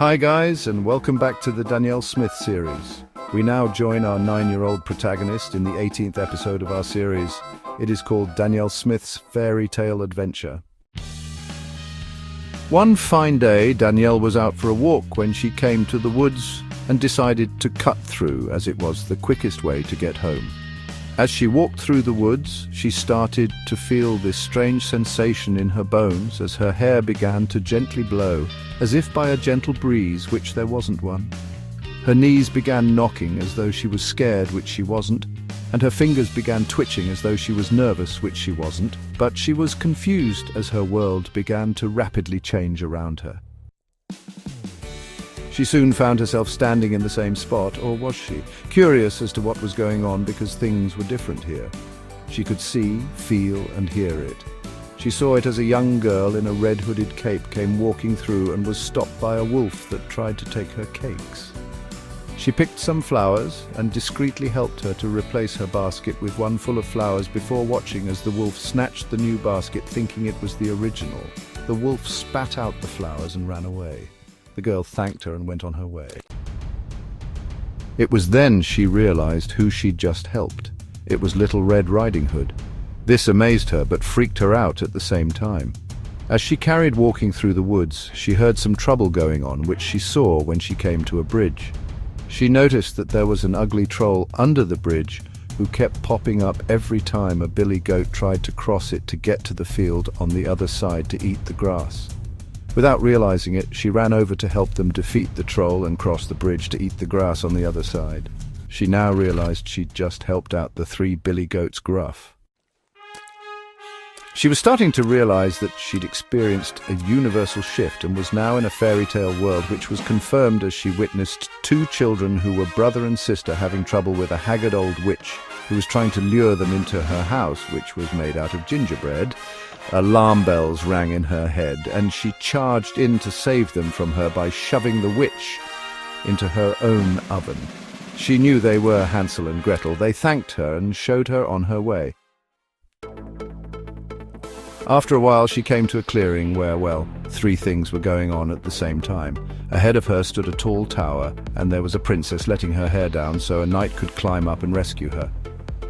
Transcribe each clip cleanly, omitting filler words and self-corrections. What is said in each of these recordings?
Hi guys, and welcome back to the Danielle Smith series. We now join our 9-year-old protagonist in the 18th episode of our series. It is called Danielle Smith's Fairytale Adventure. One fine day, Danielle was out for a walk when she came to the woods and decided to cut through, as it was the quickest way to get home. As she walked through the woods, she started to feel this strange sensation in her bones as her hair began to gently blow, as if by a gentle breeze, which there wasn't one. Her knees began knocking as though she was scared, which she wasn't, and her fingers began twitching as though she was nervous, which she wasn't, but she was confused as her world began to rapidly change around her. She soon found herself standing in the same spot, or was she? Curious as to what was going on because things were different here. She could see, feel, and hear it. She saw it as a young girl in a red-hooded cape came walking through and was stopped by a wolf that tried to take her cakes. She picked some flowers and discreetly helped her to replace her basket with one full of flowers before watching as the wolf snatched the new basket thinking it was the original. The wolf spat out the flowers and ran away. The girl thanked her and went on her way. It was then she realized who she'd just helped. It was Little Red Riding Hood. This amazed her but freaked her out at the same time. As she carried walking through the woods, she heard some trouble going on, which she saw when she came to a bridge. She noticed that there was an ugly troll under the bridge who kept popping up every time a billy goat tried to cross it to get to the field on the other side to eat the grass. Without realizing it, she ran over to help them defeat the troll and cross the bridge to eat the grass on the other side. She now realized she'd just helped out the 3 billy goats gruff. She was starting to realize that she'd experienced a universal shift and was now in a fairy tale world, which was confirmed as she witnessed 2 children who were brother and sister having trouble with a haggard old witch who was trying to lure them into her house, which was made out of gingerbread. Alarm bells rang in her head, and she charged in to save them from her by shoving the witch into her own oven. She knew they were Hansel and Gretel. They thanked her and showed her on her way. After a while, she came to a clearing where, 3 things were going on at the same time. Ahead of her stood a tall tower, and there was a princess letting her hair down so a knight could climb up and rescue her.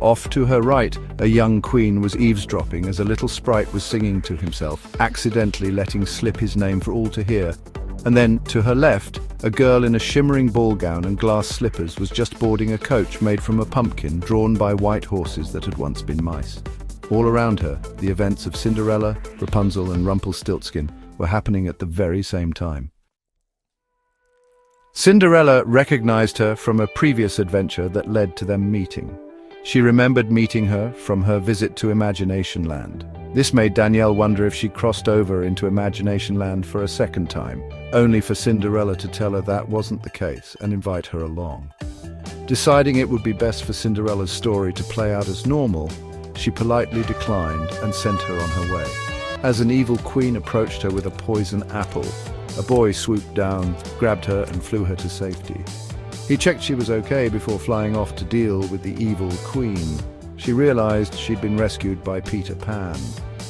Off to her right, a young queen was eavesdropping as a little sprite was singing to himself, accidentally letting slip his name for all to hear. And then, to her left, a girl in a shimmering ball gown and glass slippers was just boarding a coach made from a pumpkin drawn by white horses that had once been mice. All around her, the events of Cinderella, Rapunzel, and Rumpelstiltskin were happening at the very same time. Cinderella recognized her from a previous adventure that led to them meeting. She remembered meeting her from her visit to Imagination Land. This made Danielle wonder if she crossed over into Imagination Land for a second time, only for Cinderella to tell her that wasn't the case and invite her along. Deciding it would be best for Cinderella's story to play out as normal, she politely declined and sent her on her way. As an evil queen approached her with a poison apple, a boy swooped down, grabbed her and flew her to safety. He checked she was okay before flying off to deal with the evil queen. She realized she'd been rescued by Peter Pan,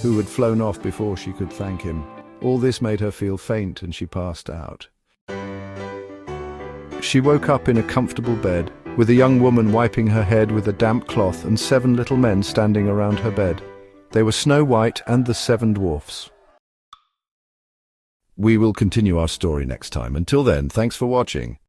who had flown off before she could thank him. All this made her feel faint and she passed out. She woke up in a comfortable bed, with a young woman wiping her head with a damp cloth and 7 little men standing around her bed. They were Snow White and the 7 dwarfs. We will continue our story next time. Until then, thanks for watching.